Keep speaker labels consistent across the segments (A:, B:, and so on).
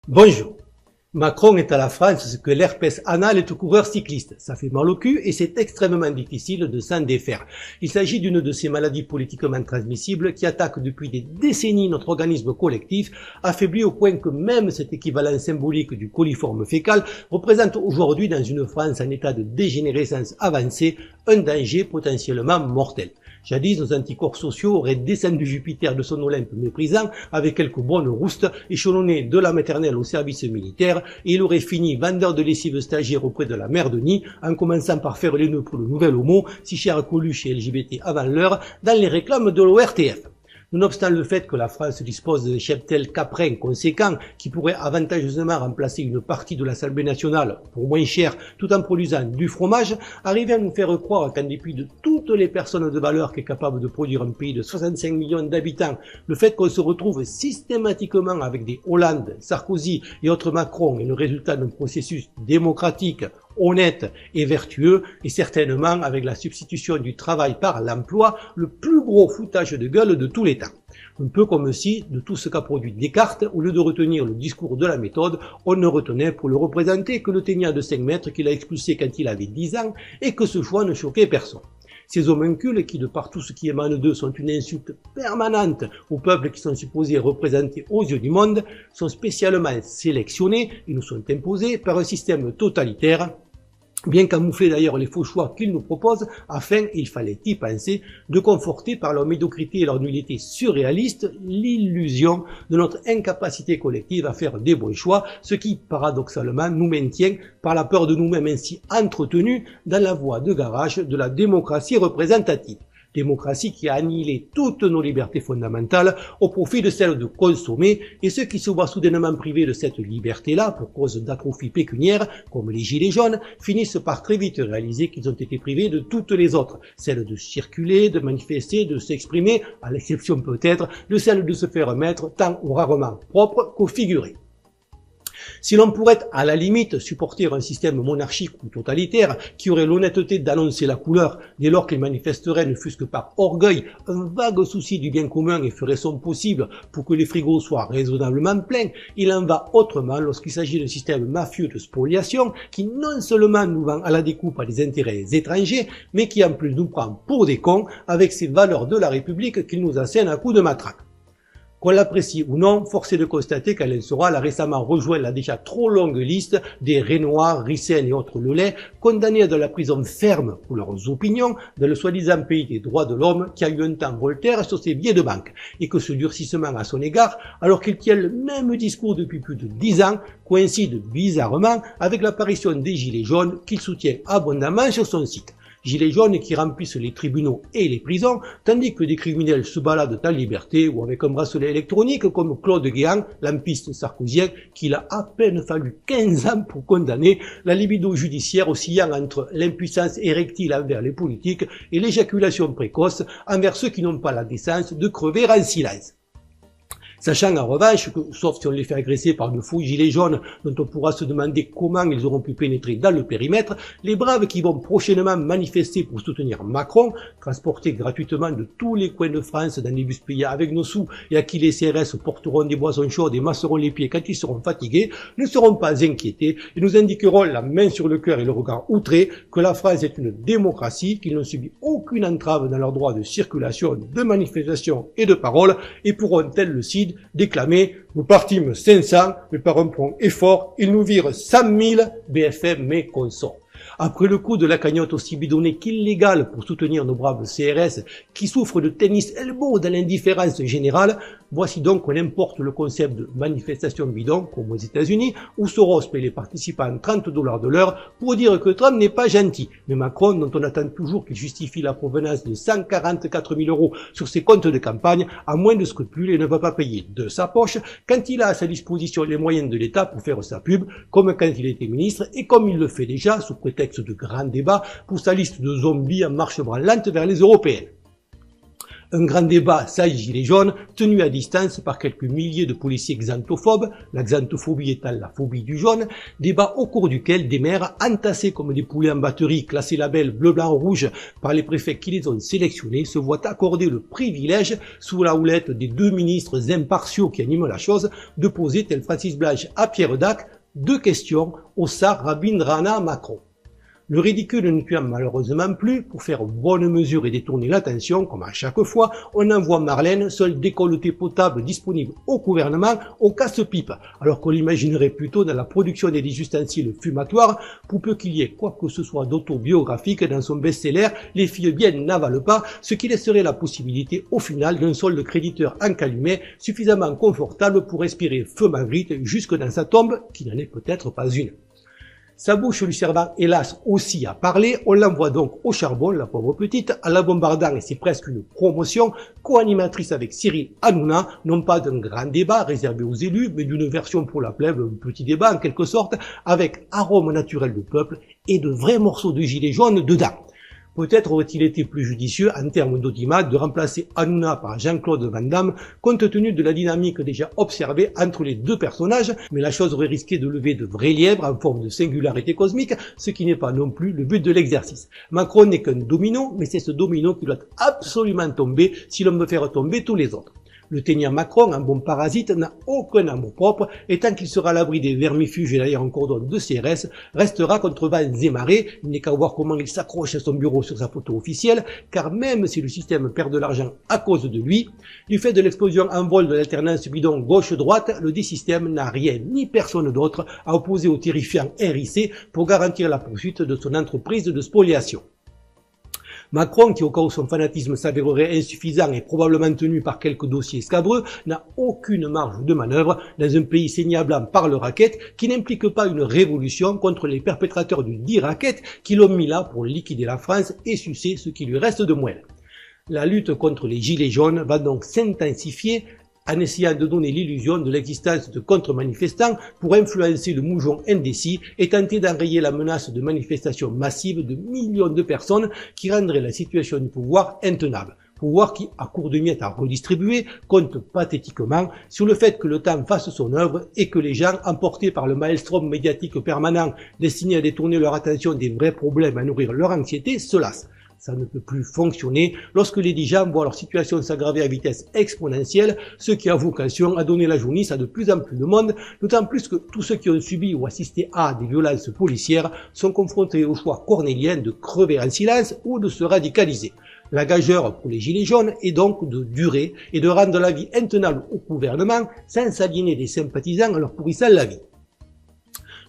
A: Bonjour. Macron est à la France ce que l'herpès anal est au coureur cycliste. Ça fait mal au cul et c'est extrêmement difficile de s'en défaire. Il s'agit d'une de ces maladies politiquement transmissibles qui attaquent depuis des décennies notre organisme collectif, affaibli au point que même cet équivalent symbolique du coliforme fécal représente aujourd'hui dans une France en état de dégénérescence avancée un danger potentiellement mortel. Jadis, nos anticorps sociaux auraient descendu Jupiter de son Olympe méprisant avec quelques bonnes roustes, échelonnées de la maternelle au service militaire, et il aurait fini vendeur de lessive stagiaire auprès de la mère de nid, en commençant par faire les nœuds pour le nouvel homo, si cher à Coluche et LGBT avant l'heure, dans les réclames de l'ORTF. Nonobstant le fait que la France dispose d'un cheptel caprin conséquent qui pourrait avantageusement remplacer une partie de l'Assemblée nationale pour moins cher tout en produisant du fromage, arriver à nous faire croire qu'en dépit de toutes les personnes de valeur qu'est capable de produire un pays de 65 millions d'habitants, le fait qu'on se retrouve systématiquement avec des Hollande, Sarkozy et autres Macron est le résultat d'un processus démocratique, honnête et vertueux, et certainement avec la substitution du travail par l'emploi, le plus gros foutage de gueule de tous les temps. Un peu comme si, de tout ce qu'a produit Descartes, au lieu de retenir le discours de la méthode, on ne retenait pour le représenter que le ténia de 5 mètres qu'il a expulsé quand il avait 10 ans, et que ce choix ne choquait personne. Ces homuncules qui, de par tout ce qui émane d'eux, sont une insulte permanente au peuple qui sont supposés représenter aux yeux du monde, sont spécialement sélectionnés et nous sont imposés par un système totalitaire, bien camoufler d'ailleurs les faux choix qu'ils nous proposent, afin, il fallait y penser, de conforter par leur médiocrité et leur nullité surréaliste l'illusion de notre incapacité collective à faire des bons choix, ce qui, paradoxalement, nous maintient, par la peur de nous-mêmes ainsi entretenus, dans la voie de garage de la démocratie représentative. Démocratie qui a annihilé toutes nos libertés fondamentales au profit de celle de consommer, et ceux qui se voient soudainement privés de cette liberté-là pour cause d'atrophie pécuniaire, comme les gilets jaunes, finissent par très vite réaliser qu'ils ont été privés de toutes les autres, celle de circuler, de manifester, de s'exprimer, à l'exception peut-être de celle de se faire mettre tant ou rarement propre qu'au figuré. Si l'on pourrait, à la limite, supporter un système monarchique ou totalitaire qui aurait l'honnêteté d'annoncer la couleur dès lors qu'il manifesterait, ne fût-ce que par orgueil, un vague souci du bien commun et ferait son possible pour que les frigos soient raisonnablement pleins, il en va autrement lorsqu'il s'agit d'un système mafieux de spoliation qui non seulement nous vend à la découpe à des intérêts étrangers, mais qui en plus nous prend pour des cons avec ces valeurs de la République qu'il nous assène à coups de matraque. Qu'on l'apprécie ou non, force est de constater qu'Alain Soral a récemment rejoint la déjà trop longue liste des Renoir, Rissen et autres Lelay, condamnés à de la prison ferme pour leurs opinions dans le soi-disant pays des droits de l'homme qui a eu un temps Voltaire sur ses billets de banque, et que ce durcissement à son égard, alors qu'il tient le même discours depuis plus de 10 ans, coïncide bizarrement avec l'apparition des Gilets jaunes qu'il soutient abondamment sur son site. Gilets jaunes qui remplissent les tribunaux et les prisons, tandis que des criminels se baladent en liberté ou avec un bracelet électronique comme Claude Guéant, lampiste sarkozien, qu'il a à peine fallu 15 ans pour condamner, la libido judiciaire oscillant entre l'impuissance érectile envers les politiques et l'éjaculation précoce envers ceux qui n'ont pas la décence de crever en silence. Sachant en revanche que, sauf si on les fait agresser par de faux gilets jaunes dont on pourra se demander comment ils auront pu pénétrer dans le périmètre, les braves qui vont prochainement manifester pour soutenir Macron, transportés gratuitement de tous les coins de France dans des bus payés avec nos sous et à qui les CRS porteront des boissons chaudes et masseront les pieds quand ils seront fatigués, ne seront pas inquiétés et nous indiqueront la main sur le cœur et le regard outré que la France est une démocratie, qu'ils n'ont subi aucune entrave dans leur droit de circulation, de manifestation et de parole et pourront, tel le CID, déclamer « Nous partîmes 500, mais par un prompt effort, ils nous virent 100 000, BFM mais consorts. » Après le coup de la cagnotte aussi bidonnée qu'illégale pour soutenir nos braves CRS qui souffrent de tennis elbow dans l'indifférence générale, voici donc qu'on importe le concept de manifestation bidon, comme aux États-Unis, où Soros paie les participants 30 $ de l'heure pour dire que Trump n'est pas gentil. Mais Macron, dont on attend toujours qu'il justifie la provenance de 144 000 € sur ses comptes de campagne, à moins de scrupules et ne va pas payer de sa poche quand il a à sa disposition les moyens de l'État pour faire sa pub, comme quand il était ministre et comme il le fait déjà sous prétexte de grands débats pour sa liste de zombies en marche branlante vers les européennes. Un grand débat sans gilets jaunes, tenu à distance par quelques milliers de policiers xanthophobes, la xanthophobie étant la phobie du jaune, débat au cours duquel des maires, entassés comme des poulets en batterie, classés label bleu, blanc, rouge par les préfets qui les ont sélectionnés, se voient accorder le privilège, sous la houlette des deux ministres impartiaux qui animent la chose, de poser, tel Francis Blanche à Pierre Dac, deux questions au Tsar Rabindranath Macron. Le ridicule ne tuant malheureusement plus, pour faire bonne mesure et détourner l'attention, comme à chaque fois, on envoie Marlène, seul décolleté potable disponible au gouvernement, au casse-pipe, alors qu'on l'imaginerait plutôt dans la production des ustensiles fumatoires, pour peu qu'il y ait quoi que ce soit d'autobiographique dans son best-seller « Les filles bien n'avalent pas », ce qui laisserait la possibilité au final d'un solde créditeur encalumet suffisamment confortable pour respirer feu Magritte jusque dans sa tombe, qui n'en est peut-être pas une. Sa bouche lui servant hélas aussi à parler, on l'envoie donc au charbon, la pauvre petite, en la bombardant, et c'est presque une promotion, co-animatrice avec Cyril Hanouna, non pas d'un grand débat réservé aux élus, mais d'une version pour la plèbe, un petit débat en quelque sorte, avec arôme naturel de peuple et de vrais morceaux de gilets jaunes dedans. Peut-être aurait-il été plus judicieux, en termes d'audimat, de remplacer Hanouna par Jean-Claude Van Damme, compte tenu de la dynamique déjà observée entre les deux personnages, mais la chose aurait risqué de lever de vrais lièvres en forme de singularité cosmique, ce qui n'est pas non plus le but de l'exercice. Macron n'est qu'un domino, mais c'est ce domino qui doit absolument tomber si l'on veut faire tomber tous les autres. Le teignant Macron, un bon parasite, n'a aucun amour propre, et tant qu'il sera à l'abri des vermifuges et derrière un cordon de CRS, restera contre vents et marées. Il n'est qu'à voir comment il s'accroche à son bureau sur sa photo officielle, car même si le système perd de l'argent à cause de lui, du fait de l'explosion en vol de l'alternance bidon gauche-droite, le D-Système n'a rien ni personne d'autre à opposer au terrifiant RIC pour garantir la poursuite de son entreprise de spoliation. Macron, qui au cas où son fanatisme s'avérerait insuffisant et probablement tenu par quelques dossiers scabreux, n'a aucune marge de manœuvre dans un pays saigné à blanc par le racket qui n'implique pas une révolution contre les perpétrateurs du dit racket qui l'ont mis là pour liquider la France et sucer ce qui lui reste de moelle. La lutte contre les gilets jaunes va donc s'intensifier en essayant de donner l'illusion de l'existence de contre-manifestants pour influencer le moujon indécis et tenter d'enrayer la menace de manifestations massives de millions de personnes qui rendraient la situation du pouvoir intenable. Pouvoir qui, à court de miettes à redistribuer, compte pathétiquement sur le fait que le temps fasse son œuvre et que les gens, emportés par le maelstrom médiatique permanent destiné à détourner leur attention des vrais problèmes, à nourrir leur anxiété, se lassent. Ça ne peut plus fonctionner lorsque les gens voient leur situation s'aggraver à vitesse exponentielle, ce qui a vocation à donner la jaunisse à de plus en plus de monde, d'autant plus que tous ceux qui ont subi ou assisté à des violences policières sont confrontés au choix cornélien de crever en silence ou de se radicaliser. La gageure pour les gilets jaunes est donc de durer et de rendre la vie intenable au gouvernement sans s'aliéner des sympathisants en leur pourrissant la vie.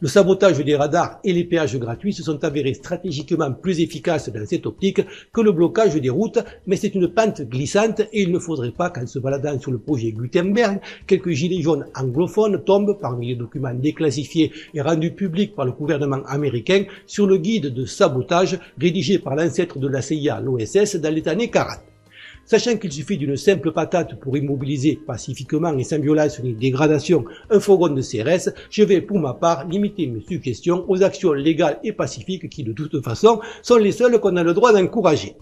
A: Le sabotage des radars et les péages gratuits se sont avérés stratégiquement plus efficaces dans cette optique que le blocage des routes, mais c'est une pente glissante et il ne faudrait pas qu'en se baladant sur le projet Gutenberg, quelques gilets jaunes anglophones tombent parmi les documents déclassifiés et rendus publics par le gouvernement américain sur le guide de sabotage rédigé par l'ancêtre de la CIA, l'OSS, dans les années 40. Sachant qu'il suffit d'une simple patate pour immobiliser pacifiquement et sans violence ni dégradation un fourgon de CRS, je vais pour ma part limiter mes suggestions aux actions légales et pacifiques qui de toute façon sont les seules qu'on a le droit d'encourager.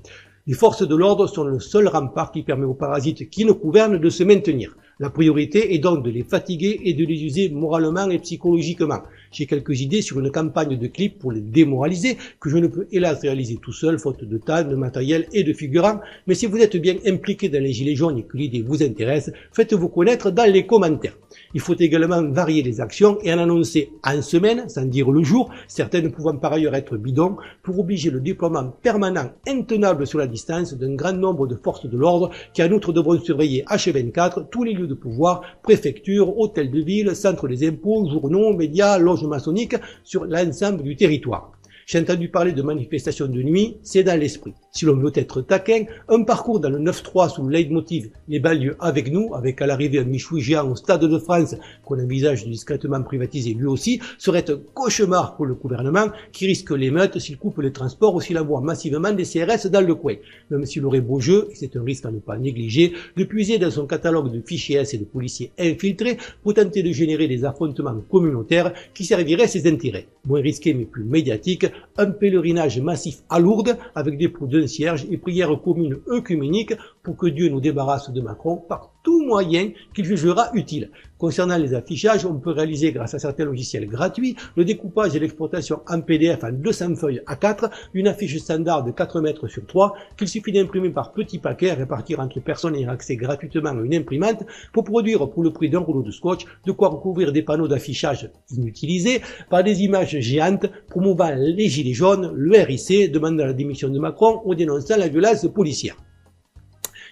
A: Les forces de l'ordre sont le seul rempart qui permet aux parasites qui nous gouvernent de se maintenir. La priorité est donc de les fatiguer et de les user moralement et psychologiquement. J'ai quelques idées sur une campagne de clips pour les démoraliser, que je ne peux hélas réaliser tout seul, faute de temps, de matériel et de figurants, mais si vous êtes bien impliqué dans les gilets jaunes et que l'idée vous intéresse, faites-vous connaître dans les commentaires. Il faut également varier les actions et en annoncer en semaine, sans dire le jour, certaines pouvant par ailleurs être bidons, pour obliger le déploiement permanent, intenable sur la distance, d'un grand nombre de forces de l'ordre qui en outre devront surveiller H24 tous les lieux de pouvoir, préfectures, hôtels de ville, centres des impôts, journaux, médias, loges maçonniques sur l'ensemble du territoire. J'ai entendu parler de manifestations de nuit, c'est dans l'esprit. Si l'on veut être taquin, un parcours dans le 9-3 sous le leitmotiv « Les banlieues avec nous », avec à l'arrivée un Michoui géant au Stade de France, qu'on envisage discrètement privatiser lui aussi, serait un cauchemar pour le gouvernement qui risque l'émeute s'il coupe les transports ou s'il envoie massivement des CRS dans le coin. Même s'il aurait beau jeu, et c'est un risque à ne pas négliger, de puiser dans son catalogue de fichiers S et de policiers infiltrés pour tenter de générer des affrontements communautaires qui serviraient ses intérêts. Moins risqué mais plus médiatique, un pèlerinage massif à Lourdes avec des pots de d'un cierge et prière commune œcuménique pour que Dieu nous débarrasse de Macron par tout moyen qu'il jugera utile. Concernant les affichages, on peut réaliser grâce à certains logiciels gratuits le découpage et l'exportation en PDF en 200 feuilles A4 d'une affiche standard de 4 mètres sur 3 qu'il suffit d'imprimer par petits paquets à répartir entre personnes ayant accès gratuitement à une imprimante pour produire pour le prix d'un rouleau de scotch de quoi recouvrir des panneaux d'affichage inutilisés par des images géantes promouvant les gilets jaunes, le RIC, demandant la démission de Macron ou dénonçant la violence policière.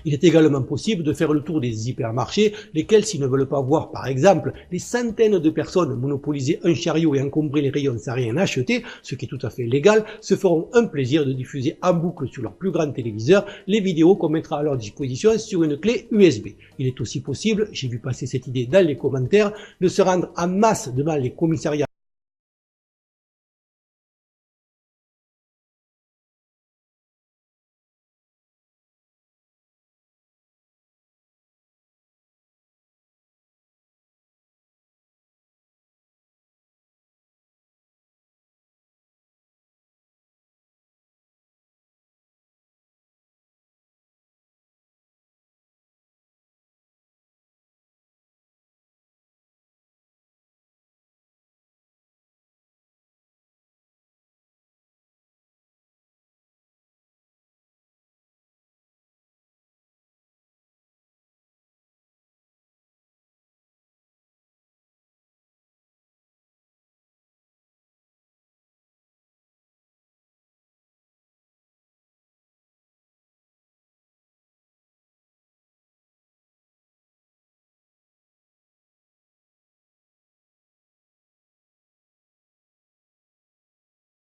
A: Il est également possible de faire le tour des hypermarchés, lesquels, s'ils ne veulent pas voir, par exemple, des centaines de personnes monopoliser un chariot et encombrer les rayons sans rien acheter, ce qui est tout à fait légal, se feront un plaisir de diffuser en boucle sur leur plus grand téléviseur les vidéos qu'on mettra à leur disposition sur une clé USB. Il est aussi possible, j'ai vu passer cette idée dans les commentaires, de se rendre en masse devant les commissariats